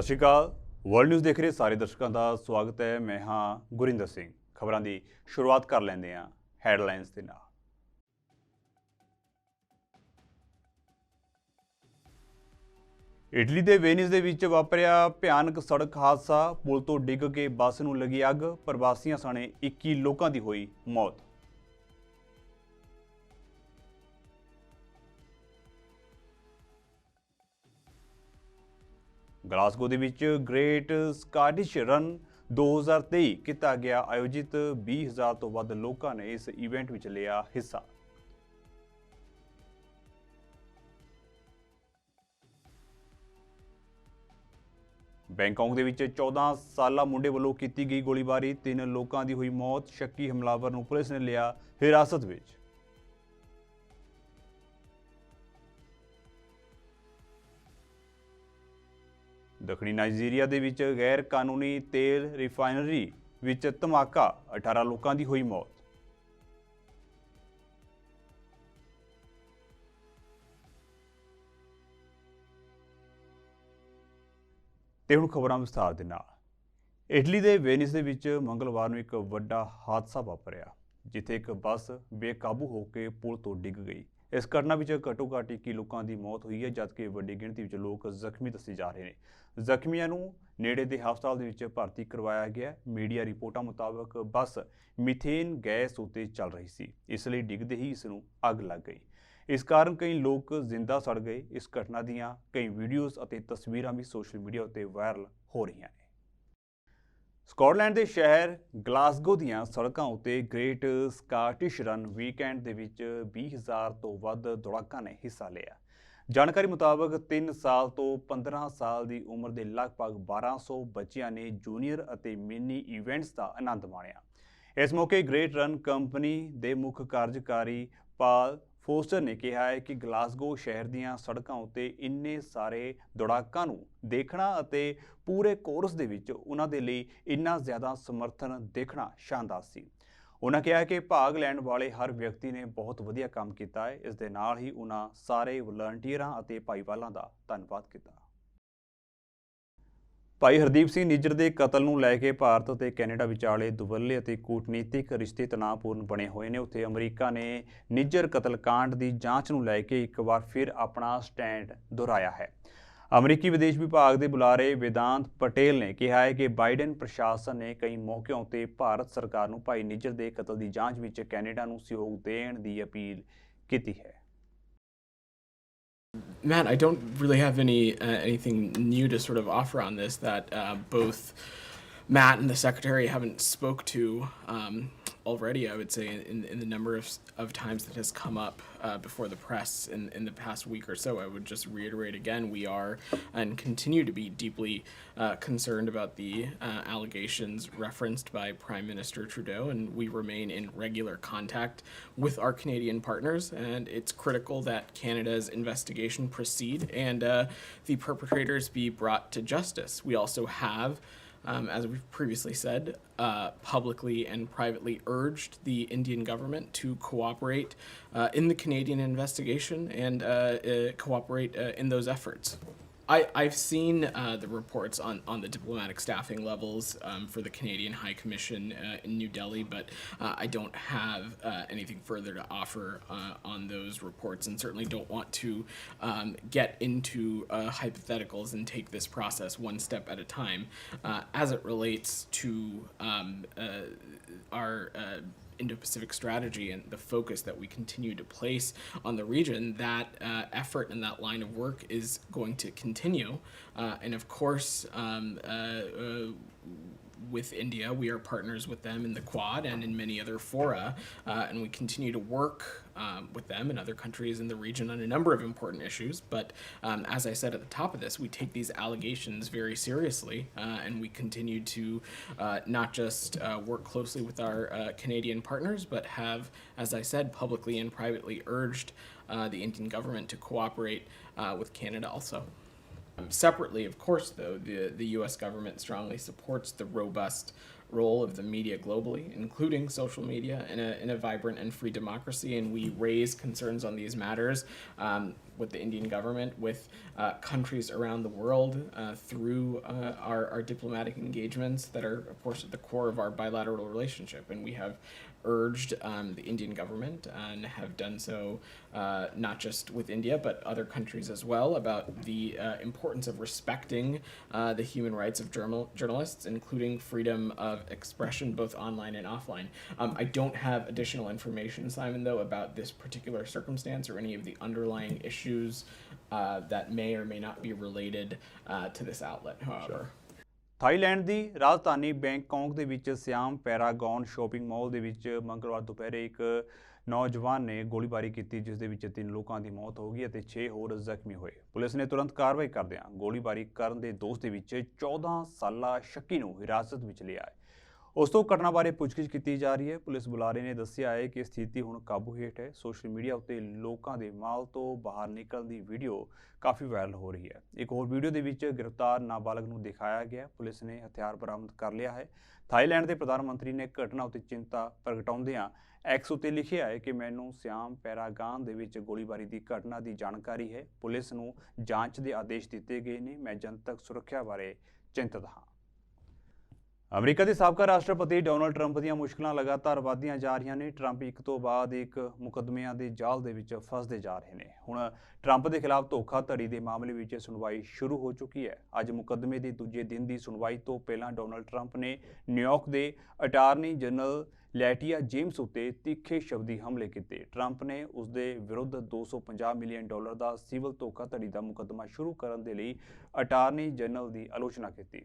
ਸਤਿ ਸ਼੍ਰੀ ਅਕਾਲ। World news ਦੇਖ ਰਹੇ ਸਾਰੇ ਦਰਸ਼ਕਾਂ ਦਾ ਸਵਾਗਤ ਹੈ। ਮੈਂ ਹਾਂ ਗੁਰਿੰਦਰ ਸਿੰਘ। ਖਬਰਾਂ ਦੀ ਸ਼ੁਰੂਆਤ ਕਰ ਲੈਂਦੇ ਹਾਂ ਹੈਡਲਾਈਨਸ ਦੇ ਨਾਲ। ਇਟਲੀ ਦੇ ਵੇਨਿਸ ਦੇ ਵਿੱਚ ਵਾਪਰਿਆ ਭਿਆਨਕ ਸੜਕ ਹਾਦਸਾ। ਪੁਲ ਤੋਂ ਡਿੱਗ ਕੇ ਬੱਸ ਨੂੰ ਲੱਗੀ ਅੱਗ। ਪ੍ਰਵਾਸੀਆਂ ਸਣੇ 21 ਲੋਕਾਂ ਦੀ ਹੋਈ ਮੌਤ। ਗਲਾਸਗੋ ਦੇ ਵਿੱਚ ਗ੍ਰੇਟ ਸਕਾਟਿਸ਼ ਰਨ 2023 ਕੀਤਾ ਗਿਆ ਆਯੋਜਿਤ। 20,000 ਤੋਂ ਵੱਧ ਲੋਕਾਂ ਨੇ ਇਸ ਇਵੈਂਟ ਵਿੱਚ ਲਿਆ ਹਿੱਸਾ। ਬੈਂਕਾਕ ਦੇ ਵਿੱਚ 14 ਸਾਲਾ ਮੁੰਡੇ ਵੱਲੋਂ ਕੀਤੀ ਗਈ ਗੋਲੀਬਾਰੀ। 3 ਲੋਕਾਂ ਦੀ ਹੋਈ ਮੌਤ। ਸ਼ੱਕੀ ਹਮਲਾਵਰ ਨੂੰ ਪੁਲਿਸ ਨੇ ਲਿਆ ਹਿਰਾਸਤ ਵਿੱਚ। ਦੱਖਣੀ ਨਾਈਜੀਰੀਆ ਦੇ ਵਿੱਚ ਗੈਰ ਕਾਨੂੰਨੀ ਤੇਲ ਰਿਫਾਈਨਰੀ ਵਿੱਚ ਧਮਾਕਾ। 18 ਲੋਕਾਂ ਦੀ ਹੋਈ ਮੌਤ। ਤੇ ਹੁਣ ਖਬਰਾਂ ਵਿਸਥਾਰ ਦੇ ਨਾਲ। ਇਟਲੀ ਦੇ ਵੇਨਿਸ ਦੇ ਵਿੱਚ ਮੰਗਲਵਾਰ ਨੂੰ ਇੱਕ ਵੱਡਾ ਹਾਦਸਾ ਵਾਪਰਿਆ, ਜਿੱਥੇ ਇੱਕ ਬੱਸ ਬੇਕਾਬੂ ਹੋ ਕੇ ਪੁਲ ਤੋਂ ਡਿੱਗ ਗਈ। ਇਸ ਘਟਨਾ ਵਿੱਚ ਘੱਟੋ ਘੱਟ 21 ਲੋਕਾਂ ਦੀ ਮੌਤ ਹੋਈ ਹੈ, ਜਦਕਿ ਵੱਡੀ ਗਿਣਤੀ ਵਿੱਚ ਲੋਕ ਜ਼ਖਮੀ ਦੱਸੇ ਜਾ ਰਹੇ ਨੇ। ਜ਼ਖਮੀਆਂ ਨੂੰ ਨੇੜੇ ਦੇ ਹਸਪਤਾਲ ਦੇ ਵਿੱਚ ਭਰਤੀ ਕਰਵਾਇਆ ਗਿਆ। ਮੀਡੀਆ ਰਿਪੋਰਟਾਂ ਮੁਤਾਬਕ ਬੱਸ ਮੀਥੇਨ ਗੈਸ ਉੱਤੇ ਚੱਲ ਰਹੀ ਸੀ, ਇਸ ਲਈ ਡਿੱਗਦੇ ਹੀ ਇਸ ਨੂੰ ਅੱਗ ਲੱਗ ਗਈ। ਇਸ ਕਾਰਨ ਕਈ ਲੋਕ ਜ਼ਿੰਦਾ ਸੜ ਗਏ। ਇਸ ਘਟਨਾ ਦੀਆਂ ਕਈ ਵੀਡੀਓਜ਼ ਅਤੇ ਤਸਵੀਰਾਂ ਵੀ ਸੋਸ਼ਲ ਮੀਡੀਆ ਉੱਤੇ ਵਾਇਰਲ ਹੋ ਰਹੀਆਂ ਨੇ। ਸਕਾਟਲੈਂਡ ਦੇ ਸ਼ਹਿਰ ਗਲਾਸਗੋ ਦੀਆਂ ਸੜਕਾਂ ਉੱਤੇ ਗ੍ਰੇਟ ਸਕਾਟਿਸ਼ ਰਨ ਵੀਕਐਂਡ ਦੇ ਵਿੱਚ 20,000 ਤੋਂ ਵੱਧ ਦੌੜਾਕਾਂ ਨੇ ਹਿੱਸਾ ਲਿਆ। ਜਾਣਕਾਰੀ ਮੁਤਾਬਕ 3 ਸਾਲ ਤੋਂ 15 ਸਾਲ ਦੀ ਉਮਰ ਦੇ ਲਗਭਗ 1200 ਬੱਚਿਆਂ ਨੇ ਜੂਨੀਅਰ ਅਤੇ ਮਿਨੀ ਇਵੈਂਟਸ ਦਾ ਆਨੰਦ ਮਾਣਿਆ। ਇਸ ਮੌਕੇ ਗ੍ਰੇਟ ਰਨ ਕੰਪਨੀ ਦੇ ਮੁੱਖ ਕਾਰਜਕਾਰੀ ਪਾਲ ਫੋਸਟਰ ਨੇ ਕਿਹਾ ਹੈ ਕਿ ਗਲਾਸਗੋ ਸ਼ਹਿਰ ਦੀਆਂ ਸੜਕਾਂ ਉੱਤੇ ਇੰਨੇ ਸਾਰੇ ਦੌੜਾਕਾਂ ਨੂੰ ਦੇਖਣਾ ਅਤੇ ਪੂਰੇ ਕੋਰਸ ਦੇ ਵਿੱਚ ਉਹਨਾਂ ਦੇ ਲਈ ਇੰਨਾ ਜ਼ਿਆਦਾ ਸਮਰਥਨ ਦੇਖਣਾ ਸ਼ਾਨਦਾਰ ਸੀ। ਉਹਨਾਂ ਕਿਹਾ ਕਿ ਭਾਗ ਲੈਣ ਵਾਲੇ ਹਰ ਵਿਅਕਤੀ ਨੇ ਬਹੁਤ ਵਧੀਆ ਕੰਮ ਕੀਤਾ ਹੈ। ਇਸ ਦੇ ਨਾਲ ਹੀ ਉਹਨਾਂ ਸਾਰੇ ਵਲੰਟੀਅਰਾਂ ਅਤੇ ਭਾਈਵਾਲਾਂ ਦਾ ਧੰਨਵਾਦ ਕੀਤਾ। ਭਾਈ ਹਰਦੀਪ ਸਿੰਘ ਨਿੱਜਰ ਦੇ ਕਤਲ ਨੂੰ ਲੈ ਕੇ ਭਾਰਤ ਅਤੇ ਕੈਨੇਡਾ ਵਿਚਾਲੇ ਦੁਵੱਲੇ ਅਤੇ ਕੂਟਨੀਤਿਕ ਰਿਸ਼ਤੇ ਤਣਾਅਪੂਰਨ ਬਣੇ ਹੋਏ ਨੇ। ਉੱਥੇ ਅਮਰੀਕਾ ਨੇ ਨਿੱਜਰ ਕਤਲकांड ਦੀ ਜਾਂਚ ਨੂੰ ਲੈ ਕੇ ਇੱਕ ਵਾਰ ਫਿਰ ਆਪਣਾ ਸਟੈਂਡ ਦੁਹਰਾਇਆ ਹੈ। ਅਮਰੀਕੀ ਵਿਦੇਸ਼ ਵਿਭਾਗ ਦੇ ਬੁਲਾਰੇ ਵੇਦਾਂਤ ਪਟੇਲ ਨੇ ਕਿਹਾ ਹੈ ਕਿ ਬਾਈਡਨ ਪ੍ਰਸ਼ਾਸਨ ਨੇ ਕਈ ਮੌਕਿਆਂ ਉੱਤੇ ਭਾਰਤ ਸਰਕਾਰ ਨੂੰ ਭਾਈ ਨਿੱਜਰ ਦੇ ਕਤਲ ਦੀ ਜਾਂਚ ਵਿੱਚ ਕੈਨੇਡਾ ਨੂੰ ਸਹਿਯੋਗ ਦੇਣ ਦੀ ਅਪੀਲ ਕੀਤੀ ਹੈ। Matt, I don't really have anything new to sort of offer on this. That both Matt and the secretary haven't spoke to already. I would say in the number of times that has come up before the press in the past week or so. I would just reiterate again, we are and continue to be deeply concerned about the allegations referenced by Prime Minister Trudeau, and we remain in regular contact with our Canadian partners, and it's critical that Canada's investigation proceed and the perpetrators be brought to justice. We also have, as we've previously said, publicly and privately urged the Indian government to cooperate in the Canadian investigation and cooperate in those efforts. I've seen the reports on the diplomatic staffing levels for the Canadian High Commission in New Delhi, but I don't have anything further to offer on those reports, and certainly don't want to get into hypotheticals and take this process one step at a time. As it relates to our Indo-Pacific strategy and the focus that we continue to place on the region, that effort and that line of work is going to continue. And of course, with India, we are partners with them in the Quad and in many other fora, and we continue to work with them and other countries in the region on a number of important issues. But as I said at the top of this, we take these allegations very seriously, and we continue to not just work closely with our Canadian partners, but have, as I said, publicly and privately urged the Indian government to cooperate with Canada also. Separately, of course, though, the U.S. government strongly supports the robust role of the media globally, including social media, in a vibrant and free democracy. And we raise concerns on these matters with the Indian government, with countries around the world through our diplomatic engagements that are, of course, at the core of our bilateral relationship. And we have urged the Indian government, and have done so not just with India, but other countries as well, about the importance of respecting the human rights of journalists, including freedom of expression, both online and offline. I don't have additional information, Simon, though, about this particular circumstance or any of the underlying issues that may or may not be related to this outlet, however. Thailand the Rajdhani Bangkok ਦੇ ਵਿੱਚ ਸਿਆਮ Paragon shopping mall ਦੇ ਵਿੱਚ ਮੰਗਲਵਾਰ ਦੁਪਹਿਰੇ ਇੱਕ ਨੌਜਵਾਨ ਨੇ ਗੋਲੀਬਾਰੀ ਕੀਤੀ, ਜਿਸ ਦੇ ਵਿੱਚ 3 ਲੋਕਾਂ ਦੀ ਮੌਤ ਹੋ ਗਈ ਅਤੇ 6 ਹੋਰ ਜ਼ਖਮੀ ਹੋਏ। ਪੁਲਿਸ ਨੇ ਤੁਰੰਤ ਕਾਰਵਾਈ ਕਰਦਿਆਂ ਗੋਲੀਬਾਰੀ ਕਰਨ ਦੇ ਦੋਸ਼ ਦੇ ਵਿੱਚ 14 ਸਾਲਾ ਸ਼ੱਕੀ ਨੂੰ ਹਿਰਾਸਤ ਵਿੱਚ ਲਿਆ ਹੈ। ਉਸ ਤੋਂ ਘਟਨਾ ਬਾਰੇ ਪੁੱਛਗਿੱਛ ਕੀਤੀ ਜਾ ਰਹੀ ਹੈ। ਪੁਲਿਸ ਬੁਲਾਰੇ ਨੇ ਦੱਸਿਆ ਹੈ ਕਿ ਸਥਿਤੀ ਹੁਣ ਕਾਬੂ ਹੇਠ ਹੈ। ਸੋਸ਼ਲ ਮੀਡੀਆ ਉੱਤੇ ਲੋਕਾਂ ਦੇ ਮਾਲ ਤੋਂ ਬਾਹਰ ਨਿਕਲਣ ਦੀ ਵੀਡੀਓ ਕਾਫੀ ਵਾਇਰਲ ਹੋ ਰਹੀ ਹੈ। ਇੱਕ ਹੋਰ ਵੀਡੀਓ ਦੇ ਵਿੱਚ ਗ੍ਰਿਫਤਾਰ ਨਾਬਾਲਗ ਨੂੰ ਦਿਖਾਇਆ ਗਿਆ। ਪੁਲਿਸ ਨੇ ਹਥਿਆਰ ਬਰਾਮਦ ਕਰ ਲਿਆ ਹੈ। ਥਾਈਲੈਂਡ ਦੇ ਪ੍ਰਧਾਨ ਮੰਤਰੀ ਨੇ ਘਟਨਾ ਉੱਤੇ ਚਿੰਤਾ ਪ੍ਰਗਟਾਉਂਦਿਆਂ ਐਕਸ ਉੱਤੇ ਲਿਖਿਆ ਹੈ ਕਿ ਮੈਨੂੰ ਸਿਆਮ ਪੈਰਾਗਾਨ ਦੇ ਵਿੱਚ ਗੋਲੀਬਾਰੀ ਦੀ ਘਟਨਾ ਦੀ ਜਾਣਕਾਰੀ ਹੈ। ਪੁਲਿਸ ਨੂੰ ਜਾਂਚ ਦੇ ਆਦੇਸ਼ ਦਿੱਤੇ ਗਏ ਨੇ। ਮੈਂ ਜਨਤਕ ਸੁਰੱਖਿਆ ਬਾਰੇ ਚਿੰਤਤ ਹਾਂ। ਅਮਰੀਕਾ ਦੇ ਸਾਬਕਾ ਰਾਸ਼ਟਰਪਤੀ ਡੋਨਾਲਡ ਟਰੰਪ ਦੀਆਂ ਮੁਸ਼ਕਲਾਂ ਲਗਾਤਾਰ ਵਧਦੀਆਂ ਜਾ ਰਹੀਆਂ ਨੇ। ਟਰੰਪ ਇੱਕ ਤੋਂ ਬਾਅਦ ਇੱਕ ਮੁਕੱਦਮਿਆਂ ਦੇ ਜਾਲ ਦੇ ਵਿੱਚ ਫਸਦੇ ਜਾ ਰਹੇ ਨੇ। ਹੁਣ ਟਰੰਪ ਦੇ ਖਿਲਾਫ ਧੋਖਾਧੜੀ ਦੇ ਮਾਮਲੇ ਵਿੱਚ ਸੁਣਵਾਈ ਸ਼ੁਰੂ ਹੋ ਚੁੱਕੀ ਹੈ। ਅੱਜ ਮੁਕੱਦਮੇ ਦੇ ਦੂਜੇ ਦਿਨ ਦੀ ਸੁਣਵਾਈ ਤੋਂ ਪਹਿਲਾਂ ਡੋਨਾਲਡ ਟਰੰਪ ਨੇ ਨਿਊਯਾਰਕ ਦੇ ਅਟਾਰਨੀ ਜਨਰਲ ਲੈਟੀਆ ਜੇਮਸ ਉੱਤੇ ਤਿੱਖੇ ਸ਼ਬਦੀ ਹਮਲੇ ਕੀਤੇ। ਟਰੰਪ ਨੇ ਉਸ ਦੇ ਵਿਰੁੱਧ $250 ਮਿਲੀਅਨ ਦਾ ਸਿਵਲ ਧੋਖਾਧੜੀ ਦਾ ਮੁਕੱਦਮਾ ਸ਼ੁਰੂ ਕਰਨ ਦੇ ਲਈ ਅਟਾਰਨੀ ਜਨਰਲ ਦੀ ਆਲੋਚਨਾ ਕੀਤੀ।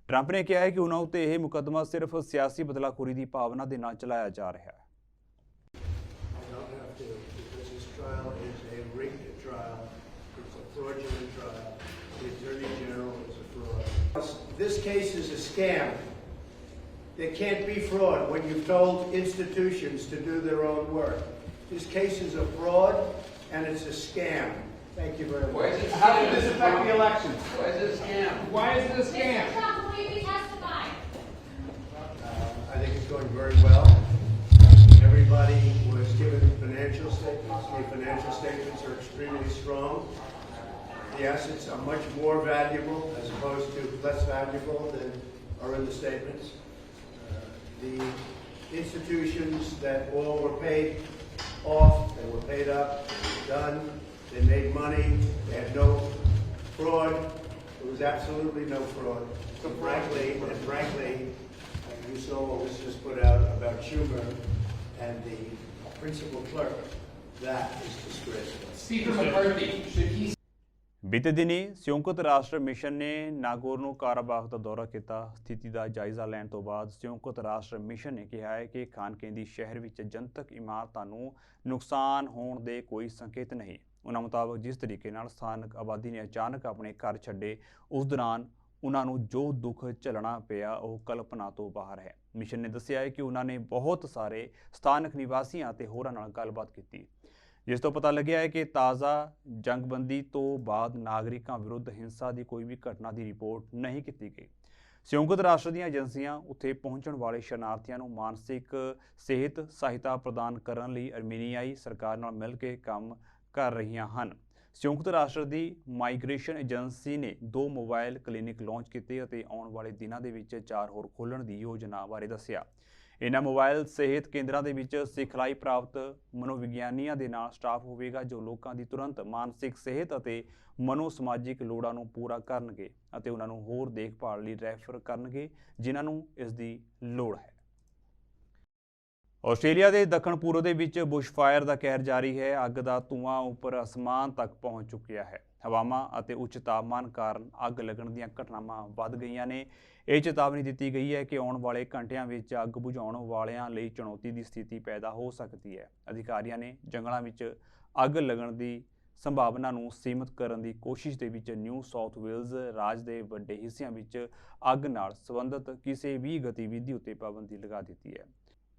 ਟਰੰਪ ਨੇ ਕਿਹਾ ਹੈ ਕਿ ਉਹਨਾਂ ਉੱਤੇ ਇਹ ਮੁਕੱਦਮਾ ਸਿਰਫ ਸਿਆਸੀ ਬਦਲਾਖੋਰੀ ਦੀ ਭਾਵਨਾ ਦੇ ਨਾਲ ਚਲਾਇਆ ਜਾ ਰਿਹਾ ਹੈ। This case is a scam. There can't be fraud when you've told institutions to do their own work. This case is a fraud and it's a scam. Thank you very much. How did this affect the election? Why is it a scam? Why is it a scam? I think it's going very well. Everybody was given financial statements. The financial statements are extremely strong. The assets are much more valuable as opposed to less valuable than are in the statements. The institutions that all were paid off, they were paid up, they were done. They made money. They had no fraud. There was absolutely no fraud. So frankly, you saw what was just put out about Schumer and the principal clerk. That is disgraceful. Speaker McCarthy, should he ਬੀਤੇ ਦਿਨੀ ਸੰਯੁਕਤ ਰਾਸ਼ਟਰ mission ਨੇ ਨਾਗੋਰਨੋ ਕਾਰਾਬਾਖ ਦਾ ਦੌਰਾ ਕੀਤਾ। ਸਥਿਤੀ ਦਾ ਜਾਇਜ਼ਾ ਲੈਣ ਤੋਂ ਬਾਅਦ ਸੰਯੁਕਤ ਰਾਸ਼ਟਰ ਮਿਸ਼ਨ ਨੇ ਕਿਹਾ ਹੈ ਕਿ ਖਾਨਕੇਂਦੀ ਸ਼ਹਿਰ ਵਿੱਚ ਜਨਤਕ ਇਮਾਰਤਾਂ ਨੂੰ ਨੁਕਸਾਨ ਹੋਣ ਦੇ ਕੋਈ ਸੰਕੇਤ ਨਹੀਂ। ਉਹਨਾਂ ਮੁਤਾਬਕ ਜਿਸ ਤਰੀਕੇ ਨਾਲ ਸਥਾਨਕ ਆਬਾਦੀ ਨੇ ਅਚਾਨਕ ਆਪਣੇ ਘਰ ਛੱਡੇ, ਉਸ ਦੌਰਾਨ ਉਹਨਾਂ ਨੂੰ ਜੋ ਦੁੱਖ ਝੱਲਣਾ ਪਿਆ ਉਹ ਕਲਪਨਾ ਤੋਂ ਬਾਹਰ ਹੈ। ਮਿਸ਼ਨ ਨੇ ਦੱਸਿਆ ਹੈ ਕਿ ਉਹਨਾਂ ਨੇ ਬਹੁਤ ਸਾਰੇ ਸਥਾਨਕ ਨਿਵਾਸੀਆਂ ਅਤੇ ਹੋਰਾਂ ਨਾਲ ਗੱਲਬਾਤ ਕੀਤੀ, ਜਿਸ ਤੋਂ ਪਤਾ ਲੱਗਿਆ ਹੈ ਕਿ ਤਾਜ਼ਾ ਜੰਗਬੰਦੀ ਤੋਂ ਬਾਅਦ ਨਾਗਰਿਕਾਂ ਵਿਰੁੱਧ ਹਿੰਸਾ ਦੀ ਕੋਈ ਵੀ ਘਟਨਾ ਦੀ ਰਿਪੋਰਟ ਨਹੀਂ ਕੀਤੀ ਗਈ। ਸੰਯੁਕਤ ਰਾਸ਼ਟਰ ਦੀਆਂ ਏਜੰਸੀਆਂ ਉੱਥੇ ਪਹੁੰਚਣ ਵਾਲੇ ਸ਼ਰਨਾਰਥੀਆਂ ਨੂੰ ਮਾਨਸਿਕ ਸਿਹਤ ਸਹਾਇਤਾ ਪ੍ਰਦਾਨ ਕਰਨ ਲਈ ਅਰਮੀਨੀਆਈ ਸਰਕਾਰ ਨਾਲ ਮਿਲ ਕੇ ਕੰਮ ਕਰ ਰਹੀਆਂ ਹਨ। ਸੰਯੁਕਤ ਰਾਸ਼ਟਰ ਦੀ ਮਾਈਗ੍ਰੇਸ਼ਨ ਏਜੰਸੀ ਨੇ 2 ਮੋਬਾਈਲ ਕਲੀਨਿਕ ਲਾਂਚ ਕੀਤੇ ਅਤੇ ਆਉਣ ਵਾਲੇ ਦਿਨਾਂ ਦੇ ਵਿੱਚ 4 ਹੋਰ ਖੋਲ੍ਹਣ ਦੀ ਯੋਜਨਾ ਬਾਰੇ ਦੱਸਿਆ। ਇਹਨਾਂ ਮੋਬਾਈਲ ਸਿਹਤ ਕੇਂਦਰਾਂ ਦੇ ਵਿੱਚ ਸਿਖਲਾਈ ਪ੍ਰਾਪਤ ਮਨੋਵਿਗਿਆਨੀਆਂ ਦੇ ਨਾਲ ਸਟਾਫ ਹੋਵੇਗਾ, ਜੋ ਲੋਕਾਂ ਦੀ ਤੁਰੰਤ ਮਾਨਸਿਕ ਸਿਹਤ ਅਤੇ ਮਨੋ ਸਮਾਜਿਕ ਲੋੜਾਂ ਨੂੰ ਪੂਰਾ ਕਰਨਗੇ ਅਤੇ ਉਹਨਾਂ ਨੂੰ ਹੋਰ ਦੇਖਭਾਲ ਲਈ ਰੈਫਰ ਕਰਨਗੇ ਜਿਨ੍ਹਾਂ ਨੂੰ ਇਸ ਦੀ ਲੋੜ ਹੈ। ਆਸਟ੍ਰੇਲੀਆ ਦੇ ਦੱਖਣ ਪੂਰਬ ਦੇ ਵਿੱਚ ਬੁਸ਼ਫਾਇਰ ਦਾ ਕਹਿਰ ਜਾਰੀ ਹੈ। ਅੱਗ ਦਾ ਧੂੰਆਂ ਉੱਪਰ ਅਸਮਾਨ ਤੱਕ ਪਹੁੰਚ ਚੁੱਕਿਆ ਹੈ। ਹਵਾਵਾਂ ਅਤੇ ਉੱਚ ਤਾਪਮਾਨ ਕਾਰਨ ਅੱਗ ਲੱਗਣ ਦੀਆਂ ਘਟਨਾਵਾਂ ਵੱਧ ਗਈਆਂ ਨੇ। ਇਹ ਚੇਤਾਵਨੀ ਦਿੱਤੀ ਗਈ ਹੈ ਕਿ ਆਉਣ ਵਾਲੇ ਘੰਟਿਆਂ ਵਿੱਚ ਅੱਗ ਬੁਝਾਉਣ ਵਾਲਿਆਂ ਲਈ ਚੁਣੌਤੀ ਦੀ ਸਥਿਤੀ ਪੈਦਾ ਹੋ ਸਕਦੀ ਹੈ। ਅਧਿਕਾਰੀਆਂ ਨੇ ਜੰਗਲਾਂ ਵਿੱਚ ਅੱਗ ਲੱਗਣ ਦੀ ਸੰਭਾਵਨਾ ਨੂੰ ਸੀਮਿਤ ਕਰਨ ਦੀ ਕੋਸ਼ਿਸ਼ ਦੇ ਵਿੱਚ ਨਿਊ ਸਾਊਥ ਵੇਲਜ਼ ਰਾਜ ਦੇ ਵੱਡੇ ਹਿੱਸਿਆਂ ਵਿੱਚ ਅੱਗ ਨਾਲ ਸੰਬੰਧਿਤ ਕਿਸੇ ਵੀ ਗਤੀਵਿਧੀ ਉੱਤੇ ਪਾਬੰਦੀ ਲਗਾ ਦਿੱਤੀ ਹੈ।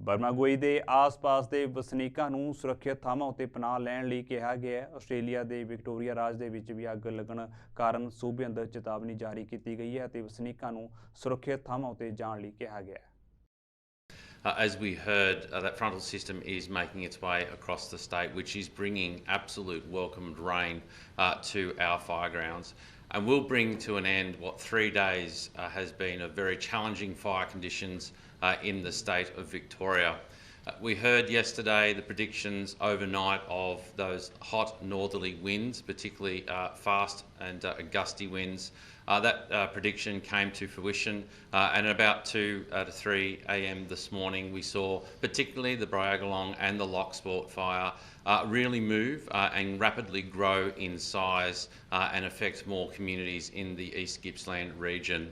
ਬਰਮਾਗੁਈ ਦੇ ਆਸ-ਪਾਸ ਦੇ ਵਸਨੀਕਾਂ ਨੂੰ ਸੁਰੱਖਿਅਤ ਥਾਵਾਂ ਉੱਤੇ ਪਨਾਹ ਲੈਣ ਲਈ ਕਿਹਾ ਗਿਆ ਹੈ। ਆਸਟ੍ਰੇਲੀਆ ਦੇ ਵਿਕਟੋਰੀਆ ਰਾਜ ਦੇ ਵਿੱਚ ਵੀ ਅੱਗ ਲੱਗਣ ਕਾਰਨ ਸੂਬੇ ਅੰਦਰ ਚੇਤਾਵਨੀ ਜਾਰੀ ਕੀਤੀ ਗਈ ਹੈ ਅਤੇ ਵਸਨੀਕਾਂ ਨੂੰ ਸੁਰੱਖਿਅਤ ਥਾਵਾਂ ਉੱਤੇ ਜਾਣ ਲਈ ਕਿਹਾ ਗਿਆ ਹੈ। As we heard, that frontal system is making its way across the state, which is bringing absolute welcomed rain to our fire grounds, and will bring to an end what 3 days has been of very challenging fire conditions in the state of Victoria. We heard yesterday the predictions overnight of those hot northerly winds, particularly fast and gusty winds. That prediction came to fruition, and at about 2 to 3 a.m. this morning we saw particularly the Bryagalong and the Locksport fire really move and rapidly grow in size and affect more communities in the East Gippsland region.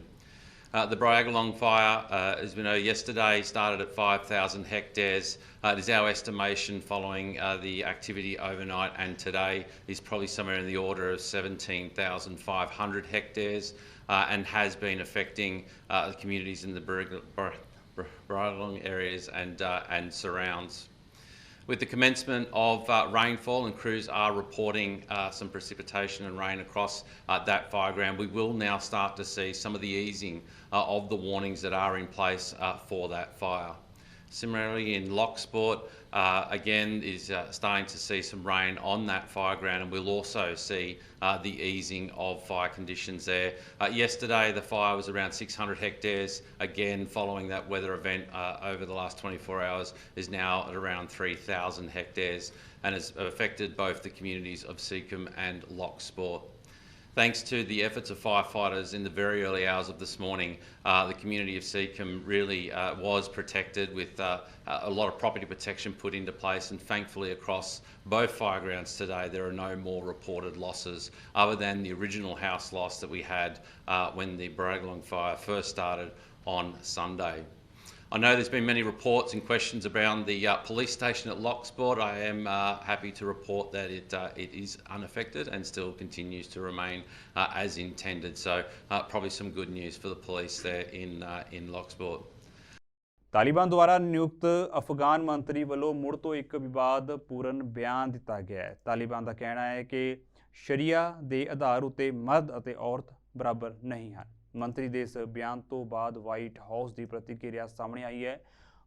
The Bryagalong fire, as we know, yesterday started at 5,000 hectares. It is our estimation following the activity overnight and today is probably somewhere in the order of 17,500 hectares and has been affecting the communities in the Bryagalong areas and surrounds. With the commencement of rainfall, and crews are reporting some precipitation and rain across that fire ground, we will now start to see some of the easing of the warnings that are in place for that fire. Similarly, in Locksport, again, is starting to see some rain on that fire ground, and we'll also see the easing of fire conditions there. Yesterday, the fire was around 600 hectares. Again, following that weather event over the last 24 hours, is now at around 3,000 hectares and has affected both the communities of Seacombe and Locksport. Thanks to the efforts of firefighters in the very early hours of this morning, the community of Seacombe really was protected with a lot of property protection put into place, and thankfully across both fire grounds today there are no more reported losses other than the original house loss that we had when the Bryagalong fire first started on Sunday. I know there's been many reports and questions around the police station at Locksport. I am happy to report that it is unaffected and still continues to remain as intended. So probably some good news for the police there in Locksport. Taliban ਦੁਆਰਾ ਨਿਯੁਕਤ ਅਫਗਾਨ ਮੰਤਰੀ ਵੱਲੋਂ ਮੁੜ ਤੋਂ ਇੱਕ ਵਿਵਾਦਪੂਰਨ ਬਿਆਨ ਦਿੱਤਾ ਗਿਆ ਹੈ। ਤਾਲਿਬਾਨ ਦਾ ਕਹਿਣਾ ਹੈ ਕਿ ਸ਼ਰੀਆ ਦੇ ਆਧਾਰ ਉੱਤੇ ਮਰਦ ਅਤੇ ਔਰਤ ਬਰਾਬਰ ਨਹੀਂ ਹਨ। ਮੰਤਰੀ ਦੇ ਇਸ ਬਿਆਨ ਤੋਂ ਬਾਅਦ ਵਾਈਟ ਹਾਊਸ ਦੀ ਪ੍ਰਤੀਕਿਰਿਆ ਸਾਹਮਣੇ ਆਈ ਹੈ।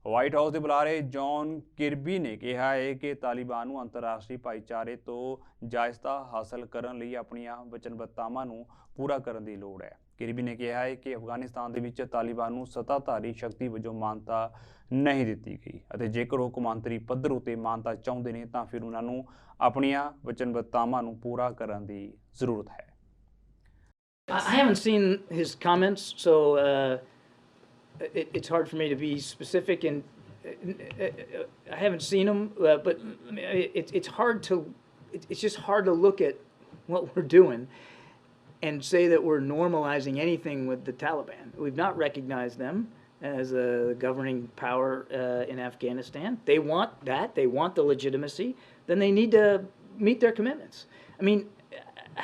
ਵਾਈਟ ਹਾਊਸ ਦੇ ਬੁਲਾਰੇ ਜੌਨ ਕਿਰਬੀ ਨੇ ਕਿਹਾ ਹੈ ਕਿ ਤਾਲਿਬਾਨ ਨੂੰ ਅੰਤਰਰਾਸ਼ਟਰੀ ਭਾਈਚਾਰੇ ਤੋਂ ਜਾਇਜ਼ਤਾ ਹਾਸਲ ਕਰਨ ਲਈ ਆਪਣੀਆਂ ਵਚਨਬੱਧਤਾਵਾਂ ਨੂੰ ਪੂਰਾ ਕਰਨ ਦੀ ਲੋੜ ਹੈ। ਕਿਰਬੀ ਨੇ ਕਿਹਾ ਹੈ ਕਿ ਅਫਗਾਨਿਸਤਾਨ ਦੇ ਵਿੱਚ ਤਾਲਿਬਾਨ ਨੂੰ ਸੱਤਾਧਾਰੀ ਸ਼ਕਤੀ ਵਜੋਂ ਮਾਨਤਾ ਨਹੀਂ ਦਿੱਤੀ ਗਈ ਅਤੇ ਜੇਕਰ ਉਹ ਕੌਮਾਂਤਰੀ ਪੱਧਰ ਉੱਤੇ ਮਾਨਤਾ ਚਾਹੁੰਦੇ ਨੇ ਤਾਂ ਫਿਰ ਉਹਨਾਂ ਨੂੰ ਆਪਣੀਆਂ ਵਚਨਬੱਧਤਾਵਾਂ ਨੂੰ ਪੂਰਾ ਕਰਨ ਦੀ ਜ਼ਰੂਰਤ ਹੈ। I haven't seen his comments, so it's hard for me to be specific. And I haven't seen them, but it's hard to. It's just hard to look at what we're doing and say that we're normalizing anything with the Taliban. We've not recognized them as a governing power in Afghanistan. They want that. They want the legitimacy. Then they need to meet their commitments. I mean,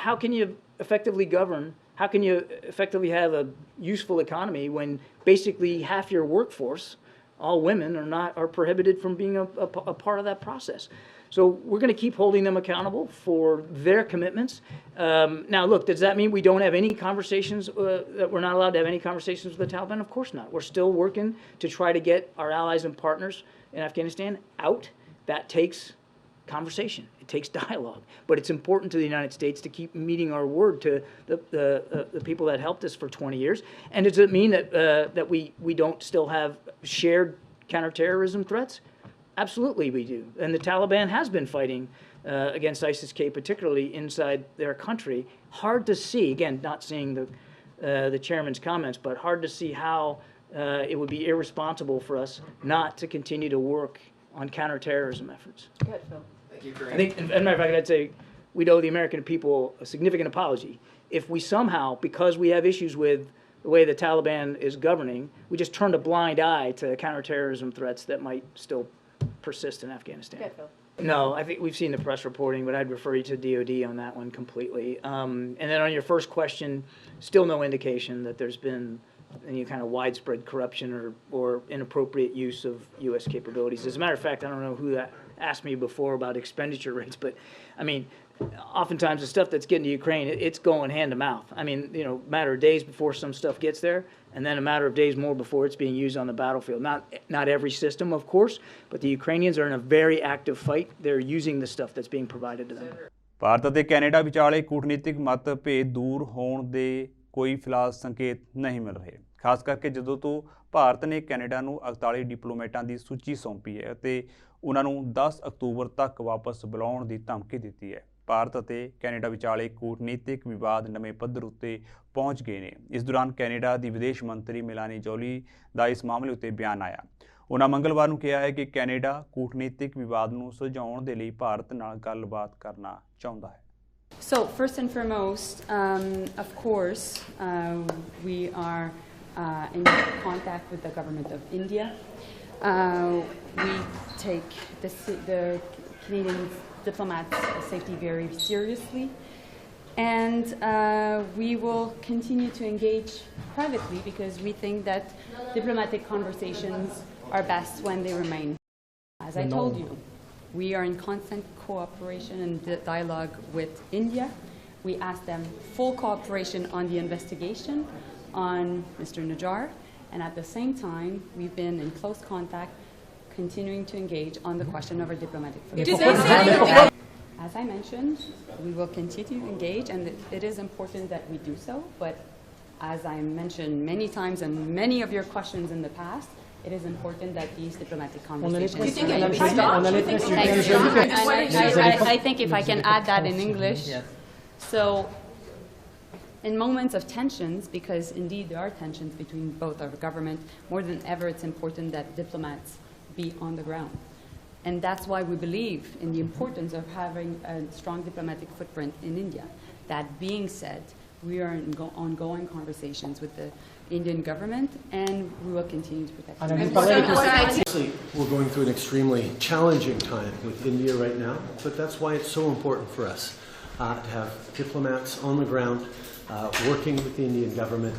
how can you effectively govern? How can you effectively have a useful economy when basically half your workforce, all women, are prohibited from being a part of that process? So we're going to keep holding them accountable for their commitments. Now, look, does that mean we don't have any conversations, that we're not allowed to have any conversations with the Taliban? Of course not. We're still working to try to get our allies and partners in Afghanistan out. That takes conversation. It takes dialogue. But it's important to the United States to keep meeting our word to the people that helped us for 20 years. And does it mean that we don't still have shared counterterrorism threats? Absolutely we do. And the Taliban has been fighting against ISIS-K, particularly inside their country. Hard to see, again, not seeing the chairman's comments, but hard to see how it would be irresponsible for us not to continue to work on counterterrorism efforts. Go ahead, Phil. Thank you, I think, as a matter of fact, I'd say we owe the American people a significant apology. If we somehow, because we have issues with the way the Taliban is governing, we just turned a blind eye to counterterrorism threats that might still persist in Afghanistan. Go ahead, Phil. No, I think we've seen the press reporting, but I'd refer you to DOD on that one completely. And then on your first question, still no indication that there's been any kind of widespread corruption or inappropriate use of U.S. capabilities. As a matter of fact, I don't know who that asked me before about expenditure rates, but I mean, oftentimes the stuff that's getting to Ukraine, it's going hand to mouth. I mean, matter of days before some stuff gets there, and then a matter of days more before it's being used on the battlefield. Not every system, of course, but the Ukrainians are in a very active fight. They're using the stuff that's being provided to them. Bharat ਅਤੇ Canada ਵਿਚਾਲੇ ਕੂਟਨੀਤਿਕ ਮਤਭੇਦ ਦੂਰ ਹੋਣ ਦੇ ਕੋਈ ਫਿਲਹਾਲ ਸੰਕੇਤ ਨਹੀਂ ਮਿਲ ਰਹੇ, ਖਾਸ ਕਰਕੇ ਜਦੋਂ ਤੋਂ ਭਾਰਤ ਨੇ ਕੈਨੇਡਾ ਨੂੰ 48 ਡਿਪਲੋਮੈਟਾਂ ਦੀ ਸੂਚੀ ਸੌਂਪੀ ਹੈ ਅਤੇ ਉਹਨਾਂ ਨੂੰ 10 ਅਕਤੂਬਰ ਤੱਕ ਵਾਪਸ ਬੁਲਾਉਣ ਦੀ ਧਮਕੀ ਦਿੱਤੀ ਹੈ। ਭਾਰਤ ਅਤੇ ਕੈਨੇਡਾ ਵਿਚਾਲੇ ਕੂਟਨੀਤਿਕ ਵਿਵਾਦ ਨਵੇਂ ਪੱਧਰ ਉੱਤੇ ਪਹੁੰਚ ਗਏ ਨੇ। ਇਸ ਦੌਰਾਨ ਕੈਨੇਡਾ ਦੀ ਵਿਦੇਸ਼ ਮੰਤਰੀ ਮੇਲਾਨੀ ਜੋਲੀ ਦਾ ਇਸ ਮਾਮਲੇ ਉੱਤੇ ਬਿਆਨ ਆਇਆ। ਉਹਨਾਂ ਮੰਗਲਵਾਰ ਨੂੰ ਕਿਹਾ ਹੈ ਕਿ ਕੈਨੇਡਾ ਕੂਟਨੀਤਿਕ ਵਿਵਾਦ ਨੂੰ ਸੁਲਝਾਉਣ ਦੇ ਲਈ ਭਾਰਤ ਨਾਲ ਗੱਲਬਾਤ ਕਰਨਾ ਚਾਹੁੰਦਾ ਹੈ। So first and foremost, of course, we are in contact with the government of India. We take the Canadian diplomats' safety very seriously, and we will continue to engage privately because we think that diplomatic conversations are best when they remain. As I told you, we are in constant cooperation and dialogue with India. We asked them full cooperation on the investigation on Mr. Najjar, and at the same time, we've been in close contact, continuing to engage on the question of our diplomatic freedom. As I mentioned, we will continue to engage, and it is important that we do so, but as I mentioned many times in many of your questions in the past, it is important that these diplomatic conversations. I think if I can add that in English. So, in moments of tensions, because indeed there are tensions between both our government, more than ever it's important that diplomats be on the ground. And that's why we believe in the importance of having a strong diplomatic footprint in India. That being said, we are in ongoing conversations with the Indian government, and we will continue to protect them. We're going through an extremely challenging time with India right now, but that's why it's so important for us to have diplomats on the ground working with the Indian government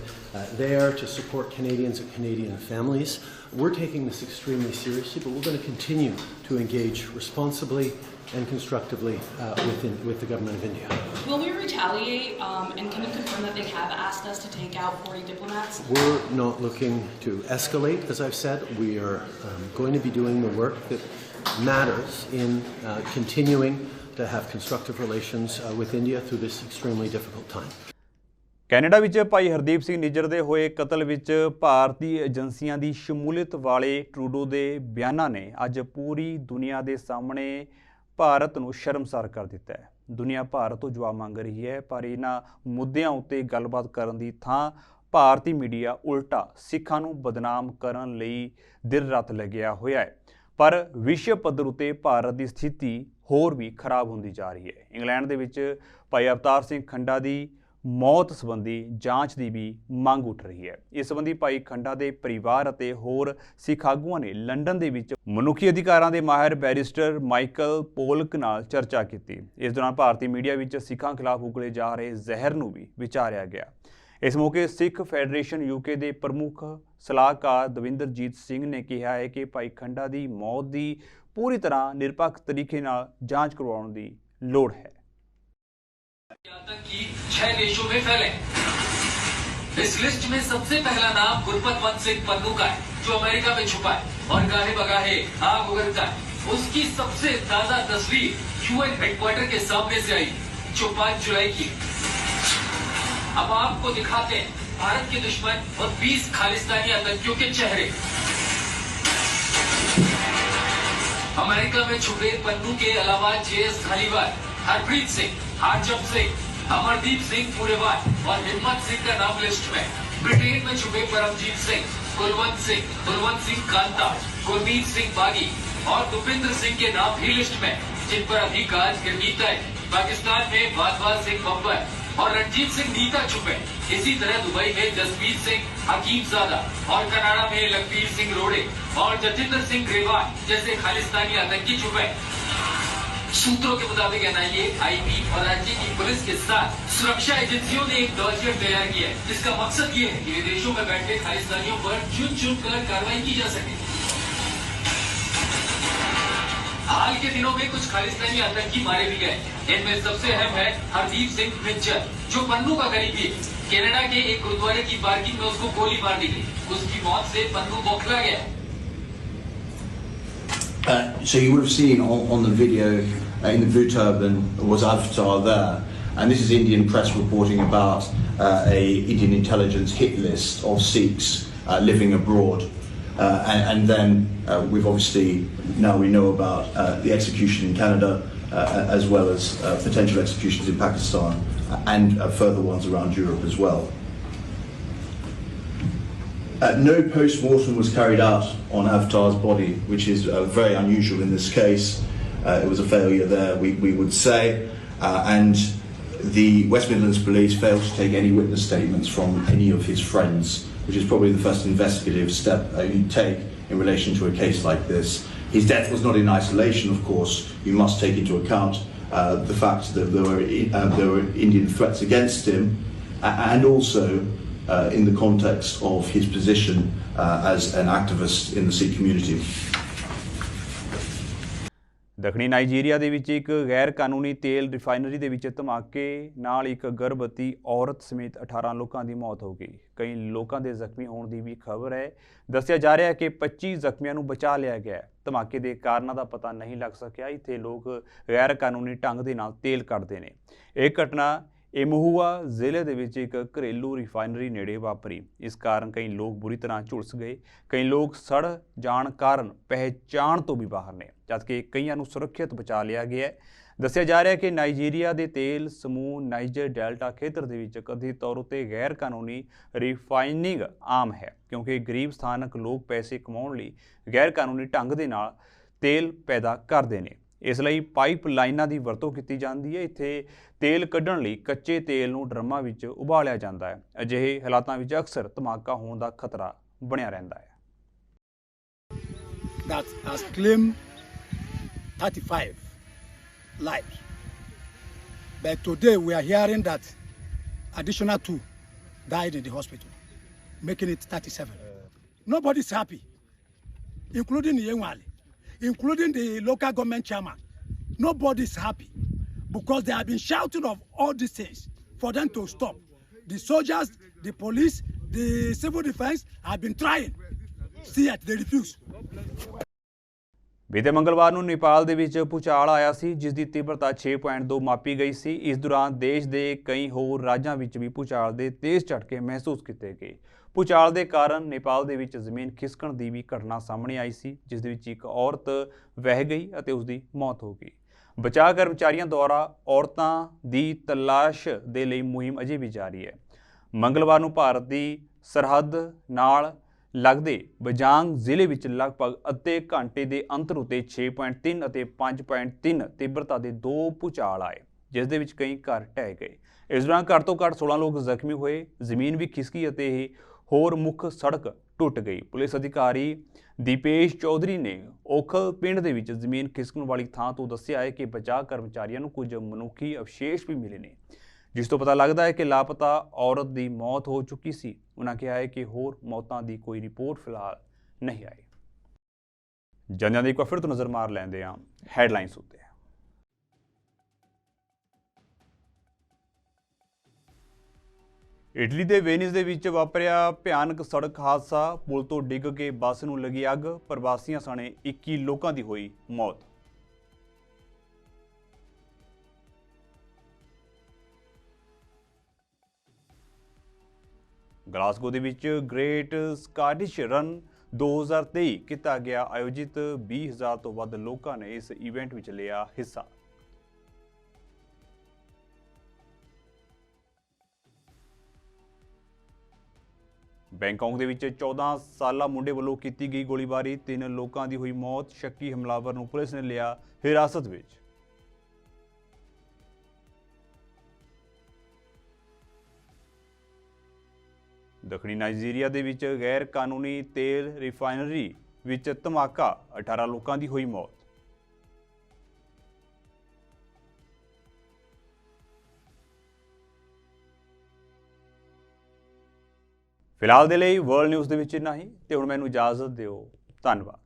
there to support Canadians and Canadian families. We're taking this extremely seriously, but we're going to continue to engage responsibly and constructively with the government of India. Will we retaliate, and can you confirm that they have asked us to take out 40 diplomats? We're not looking to escalate, as I've said. We are going to be doing the work that matters in continuing to have constructive relations with India through this extremely difficult time. Canada ਵਿੱਚ ਭਾਈ ਹਰਦੀਪ ਸਿੰਘ ਨਿੱਜਰ ਦੇ ਹੋਏ ਕਤਲ ਵਿੱਚ ਭਾਰਤੀ ਏਜੰਸੀਆਂ ਦੀ ਸ਼ਮੂਲੀਅਤ ਵਾਲੇ Trudeau ਦੇ ਬਿਆਨਾਂ ਨੇ ਅੱਜ ਪੂਰੀ ਦੁਨੀਆ ਦੇ ਸਾਹਮਣੇ ਭਾਰਤ ਨੂੰ ਸ਼ਰਮਸਾਰ ਕਰ ਦਿੱਤਾ ਹੈ। ਦੁਨੀਆ ਭਾਰਤ ਤੋਂ ਜਵਾਬ ਮੰਗ ਰਹੀ ਹੈ, ਪਰ ਇਹਨਾਂ ਮੁੱਦਿਆਂ ਉੱਤੇ ਗੱਲਬਾਤ ਕਰਨ ਦੀ ਥਾਂ ਭਾਰਤੀ ਮੀਡੀਆ ਉਲਟਾ ਸਿੱਖਾਂ ਨੂੰ ਬਦਨਾਮ ਕਰਨ ਲਈ ਦਿਨ ਰਾਤ ਲੱਗਿਆ ਹੋਇਆ ਹੈ। ਪਰ ਵਿਸ਼ਵ ਪੱਧਰ ਉੱਤੇ ਭਾਰਤ ਦੀ ਸਥਿਤੀ ਹੋਰ ਵੀ ਖਰਾਬ ਹੁੰਦੀ ਜਾ ਰਹੀ ਹੈ। ਇੰਗਲੈਂਡ ਦੇ ਵਿੱਚ ਭਾਈ ਅਵਤਾਰ ਸਿੰਘ ਖੰਡਾ ਦੀ ਮੌਤ ਸੰਬੰਧੀ ਜਾਂਚ ਦੀ ਵੀ ਮੰਗ ਉੱਠ ਰਹੀ ਹੈ। ਇਸ ਸੰਬੰਧੀ ਭਾਈ ਖੰਡਾ ਦੇ ਪਰਿਵਾਰ ਅਤੇ ਹੋਰ ਸਿੱਖ ਆਗੂਆਂ ਨੇ ਲੰਡਨ ਦੇ ਵਿੱਚ ਮਨੁੱਖੀ ਅਧਿਕਾਰਾਂ ਦੇ ਮਾਹਿਰ ਬੈਰਿਸਟਰ ਮਾਈਕਲ ਪੋਲਕ ਨਾਲ ਚਰਚਾ ਕੀਤੀ। ਇਸ ਦੌਰਾਨ ਭਾਰਤੀ ਮੀਡੀਆ ਵਿੱਚ ਸਿੱਖਾਂ ਖਿਲਾਫ ਉਗਲੇ ਜਾ ਰਹੇ ਜ਼ਹਿਰ ਨੂੰ ਵੀ ਵਿਚਾਰਿਆ ਗਿਆ। ਇਸ ਮੌਕੇ ਸਿੱਖ ਫੈਡਰੇਸ਼ਨ UK ਦੇ ਪ੍ਰਮੁੱਖ ਸਲਾਹਕਾਰ ਦਵਿੰਦਰਜੀਤ ਸਿੰਘ ਨੇ ਕਿਹਾ ਹੈ ਕਿ ਭਾਈ ਖੰਡਾ ਦੀ ਮੌਤ ਦੀ ਪੂਰੀ ਤਰ੍ਹਾਂ ਨਿਰਪੱਖ ਤਰੀਕੇ ਨਾਲ ਜਾਂਚ ਕਰਵਾਉਣ ਦੀ ਲੋੜ है। आतंकी 6 देशों में फैले। इस लिस्ट में सबसे पहला नाम गुरपतवंत सिंह पन्नू का है, जो अमेरिका में छुपा है और गाहे बगाहे आग उगलता है। उसकी सबसे ताजा तस्वीर UN हेडक्वार्टर के सामने से आई, जो 5 जुलाई की। अब आपको दिखाते हैं भारत के दुश्मन और 20 खालिस्तानी आतंकियों के चेहरे। अमेरिका में छुपे पन्नू के अलावा JS धालीवाल, हरप्रीत सिंह, आजम सिंह, अमरदीप सिंह पुरेवाल और हिम्मत सिंह का नाम लिस्ट में। ब्रिटेन में छुपे परमजीत सिंह, कुलवंत सिंह कांता, गुरमीत सिंह बागी और भूपिंद्र सिंह के नाम भी लिस्ट में, जिन पर अभी गाज गिरनीता है। पाकिस्तान में बादवाल सिंह बब्बर और रणजीत सिंह नीता छुपे। इसी तरह दुबई में जसवीर सिंह हकीमजादा और कनाडा में लखबीर सिंह रोड़े और जतिंदर सिंह ग्रेवाल जैसे खालिस्तानी आतंकी छुपे। सूत्रों के मुताबिक NIA, IB और राज्य की पुलिस के साथ सुरक्षा एजेंसियों ने एक डॉसियर तैयार किया है, जिसका मकसद ये है कि विदेशों में बैठे खालिस्तानियों पर चुन कर कार्रवाई की जा सके। हाल के दिनों में कुछ खालिस्तानी आतंकी मारे भी गए। इनमें सबसे अहम है हरदीप सिंह निज्जर, जो पन्नू का करीबी है। कनाडा के एक गुरुद्वारे की पार्किंग में उसको गोली मार दी गई। उसकी मौत से पन्नू बौखला गया। So you would have seen on the video in the blue turban was Avatar there, and this is Indian press reporting about a Indian intelligence hit list of Sikhs living abroad, and then we've obviously now we know about the execution in Canada as well as potential executions in Pakistan and further ones around Europe as well. No post-mortem was carried out on Avatar's body, which is very unusual in this case. It was a failure there, we would say, and the West Midlands Police failed to take any witness statements from any of his friends, which is probably the first investigative step you take in relation to a case like this. His death was not in isolation, of course. You must take into account the fact that there were Indian threats against him, and also in the context of his position as an activist in the Sikh community. ਦੱਖਣੀ Nigeria ਦੇ ਵਿੱਚ ਇੱਕ ਗੈਰ ਕਾਨੂੰਨੀ ਤੇਲ refinery ਦੇ ਵਿੱਚ ਧਮਾਕੇ ਨਾਲ ਇੱਕ ਗਰਭਵਤੀ ਔਰਤ ਸਮੇਤ 18 ਲੋਕਾਂ ਦੀ ਮੌਤ ਹੋ ਗਈ। ਕਈ ਲੋਕਾਂ ਦੇ ਜ਼ਖਮੀ ਹੋਣ ਦੀ ਵੀ ਖਬਰ ਹੈ। ਦੱਸਿਆ ਜਾ ਰਿਹਾ ਹੈ ਕਿ 25 ਜ਼ਖਮੀਆਂ ਨੂੰ ਬਚਾ ਲਿਆ ਗਿਆ ਹੈ। ਧਮਾਕੇ ਦੇ ਕਾਰਨਾਂ ਦਾ ਪਤਾ ਨਹੀਂ ਲੱਗ ਸਕਿਆ। ਇੱਥੇ ਲੋਕ ਗੈਰ ਕਾਨੂੰਨੀ ਢੰਗ ਦੇ ਨਾਲ ਤੇਲ ਕੱਢਦੇ ਨੇ। ਇਹ ਘਟਨਾ एमहुआ ਜ਼ਿਲ੍ਹੇ ਦੇ ਵਿੱਚ ਇੱਕ ਘਰੇਲੂ ਰਿਫਾਈਨਰੀ ਨੇੜੇ ਵਾਪਰੀ। ਇਸ ਕਾਰਨ ਕਈ ਲੋਕ ਬੁਰੀ ਤਰ੍ਹਾਂ ਝੁਲਸ ਗਏ। ਕਈ ਲੋਕ ਸੜ ਜਾਣ ਕਾਰਨ ਪਹਿਚਾਣ ਤੋਂ ਵੀ ਬਾਹਰ ਨੇ, ਜਦਕਿ ਕਈਆਂ ਨੂੰ ਸੁਰੱਖਿਅਤ ਬਚਾ ਲਿਆ ਗਿਆ ਹੈ। ਦੱਸਿਆ ਜਾ ਰਿਹਾ ਹੈ ਕਿ ਨਾਈਜੀਰੀਆ ਦੇ ਤੇਲ ਸਮੂਹ ਨਾਈਜਰ ਡੈਲਟਾ ਖੇਤਰ ਦੇ ਵਿੱਚ ਕਥਿਤ ਤੌਰ ਉੱਤੇ ਗੈਰ ਕਾਨੂੰਨੀ ਰਿਫਾਈਨਿੰਗ ਆਮ ਹੈ, ਕਿਉਂਕਿ ਗਰੀਬ ਸਥਾਨਕ ਲੋਕ ਪੈਸੇ ਕਮਾਉਣ ਲਈ ਗੈਰ ਕਾਨੂੰਨੀ ਢੰਗ ਦੇ ਨਾਲ ਤੇਲ ਪੈਦਾ ਕਰਦੇ ਨੇ। ਇਸ ਲਈ ਪਾਈਪ ਲਾਈਨਾਂ ਦੀ ਵਰਤੋਂ ਕੀਤੀ ਜਾਂਦੀ ਹੈ। ਇੱਥੇ ਤੇਲ ਕੱਢਣ ਲਈ ਕੱਚੇ ਤੇਲ ਨੂੰ ਡਰਮਾਂ ਵਿੱਚ ਉਬਾਲਿਆ ਜਾਂਦਾ ਹੈ। ਅਜਿਹੇ ਹਾਲਾਤਾਂ ਵਿੱਚ ਅਕਸਰ ਧਮਾਕਾ ਹੋਣ ਦਾ ਖਤਰਾ ਬਣਿਆ ਰਹਿੰਦਾ ਹੈ। That has claimed 35 lives. But today we are hearing that additional 2 died in the hospital, making it 37. Nobody's happy, including the Yenwali, including the local government chairman. Nobody's happy because they have been shouting of all these things for them to stop. The soldiers, the police, the civil defense have been trying. See it, they refuse. ਬੀਤੇ ਮੰਗਲਵਾਰ ਨੂੰ ਨੇਪਾਲ ਦੇ ਵਿੱਚ ਭੂਚਾਲ ਆਇਆ ਸੀ, ਜਿਸ ਦੀ ਤੀਬਰਤਾ 6.2 ਮਾਪੀ ਗਈ ਸੀ। ਇਸ ਦੌਰਾਨ ਦੇਸ਼ ਦੇ ਕਈ ਹੋਰ ਰਾਜਾਂ ਵਿੱਚ ਵੀ ਭੂਚਾਲ ਦੇ ਤੇਜ਼ ਝਟਕੇ ਮਹਿਸੂਸ ਕੀਤੇ ਗਏ। ਭੂਚਾਲ ਦੇ ਕਾਰਨ ਨੇਪਾਲ ਦੇ ਵਿੱਚ ਜ਼ਮੀਨ ਖਿਸਕਣ ਦੀ ਵੀ ਘਟਨਾ ਸਾਹਮਣੇ ਆਈ ਸੀ, ਜਿਸ ਦੇ ਵਿੱਚ ਇੱਕ ਔਰਤ ਵਹਿ ਗਈ ਅਤੇ ਉਸ ਦੀ ਮੌਤ ਹੋ ਗਈ। ਬਚਾਅ ਕਰਮਚਾਰੀਆਂ ਦੁਆਰਾ ਔਰਤਾਂ ਦੀ ਤਲਾਸ਼ ਦੇ ਲਈ ਮੁਹਿੰਮ ਅਜੇ ਵੀ ਜਾਰੀ ਹੈ। ਮੰਗਲਵਾਰ ਨੂੰ ਭਾਰਤ ਦੀ ਸਰਹੱਦ ਨਾਲ ਲੱਗਦੇ ਬਜਾਂਗ ਜ਼ਿਲ੍ਹੇ ਵਿੱਚ ਲਗਭਗ ਅੱਧੇ ਘੰਟੇ ਦੇ ਅੰਤਰ ਉੱਤੇ 6.3 ਅਤੇ 5.3 ਤੀਬਰਤਾ ਦੇ 2 ਭੂਚਾਲ ਆਏ, ਜਿਸ ਦੇ ਵਿੱਚ ਕਈ ਘਰ ਢਹਿ ਗਏ। ਇਸ ਦੌਰਾਨ ਘੱਟ ਤੋਂ ਘੱਟ 16 ਲੋਕ ਜ਼ਖਮੀ ਹੋਏ, ਜ਼ਮੀਨ ਵੀ ਖਿਸਕੀ ਅਤੇ ਹੋਰ ਮੁੱਖ ਸੜਕ ਟੁੱਟ ਗਈ। ਪੁਲਿਸ ਅਧਿਕਾਰੀ ਦੀਪੇਸ਼ ਚੌਧਰੀ ਨੇ ਓਖਲ ਪਿੰਡ ਦੇ ਵਿੱਚ ਜ਼ਮੀਨ ਖਿਸਕਣ ਵਾਲੀ ਥਾਂ ਤੋਂ ਦੱਸਿਆ ਹੈ ਕਿ ਬਚਾਅ ਕਰਮਚਾਰੀਆਂ ਨੂੰ ਕੁਝ ਮਨੁੱਖੀ ਅਵਸ਼ੇਸ਼ ਵੀ ਮਿਲੇ ਨੇ, ਜਿਸ ਤੋਂ ਪਤਾ ਲੱਗਦਾ ਹੈ ਕਿ ਲਾਪਤਾ ਔਰਤ ਦੀ ਮੌਤ ਹੋ ਚੁੱਕੀ ਸੀ। ਉਹਨਾਂ ਕਿਹਾ ਹੈ ਕਿ ਹੋਰ ਮੌਤਾਂ ਦੀ ਕੋਈ ਰਿਪੋਰਟ ਫਿਲਹਾਲ ਨਹੀਂ ਆਈ। ਜਾਂਦਿਆਂ ਦੀ ਇੱਕ ਵਾਰ ਫਿਰ ਤੋਂ ਨਜ਼ਰ ਮਾਰ ਲੈਂਦੇ ਹਾਂ ਹੈਡਲਾਈਨਸ ਉੱਤੇ। ਇਟਲੀ ਦੇ ਵੇਨਿਸ ਦੇ ਵਿੱਚ ਵਾਪਰਿਆ ਭਿਆਨਕ ਸੜਕ ਹਾਦਸਾ। ਪੁਲ ਤੋਂ ਡਿੱਗ ਕੇ ਬੱਸ ਨੂੰ ਲੱਗੀ ਅੱਗ, ਪ੍ਰਵਾਸੀਆਂ ਸਣੇ 21 ਲੋਕਾਂ ਦੀ ਹੋਈ ਮੌਤ। ਗਲਾਸਗੋ ਦੇ ਵਿੱਚ ਗ੍ਰੇਟ ਸਕਾਟਿਸ਼ ਰਨ 2023 ਕੀਤਾ ਗਿਆ ਆਯੋਜਿਤ। 20,000 ਤੋਂ ਵੱਧ ਲੋਕਾਂ ਨੇ ਇਸ ਇਵੈਂਟ ਵਿੱਚ ਲਿਆ ਹਿੱਸਾ। ਬੈਂਕਾਕ ਦੇ ਵਿੱਚ 14 ਸਾਲਾ ਮੁੰਡੇ ਵੱਲੋਂ ਕੀਤੀ ਗਈ ਗੋਲੀਬਾਰੀ, 3 ਲੋਕਾਂ ਦੀ ਹੋਈ ਮੌਤ। ਸ਼ੱਕੀ ਹਮਲਾਵਰ ਨੂੰ ਪੁਲਿਸ ਨੇ ਲਿਆ ਹਿਰਾਸਤ ਵਿੱਚ। ਦੱਖਣੀ ਨਾਈਜੀਰੀਆ ਦੇ ਵਿੱਚ ਗੈਰ ਕਾਨੂੰਨੀ ਤੇਲ ਰਿਫਾਈਨਰੀ ਵਿੱਚ ਧਮਾਕਾ, 18 ਲੋਕਾਂ ਦੀ ਹੋਈ ਮੌਤ। ਫਿਲਹਾਲ ਦੇ ਲਈ ਵਰਲਡ ਨਿਊਜ਼ ਦੇ ਵਿੱਚ ਇੰਨਾ ਹੀ, ਤੇ ਹੁਣ ਮੈਨੂੰ ਇਜਾਜ਼ਤ ਦਿਓ। ਧੰਨਵਾਦ।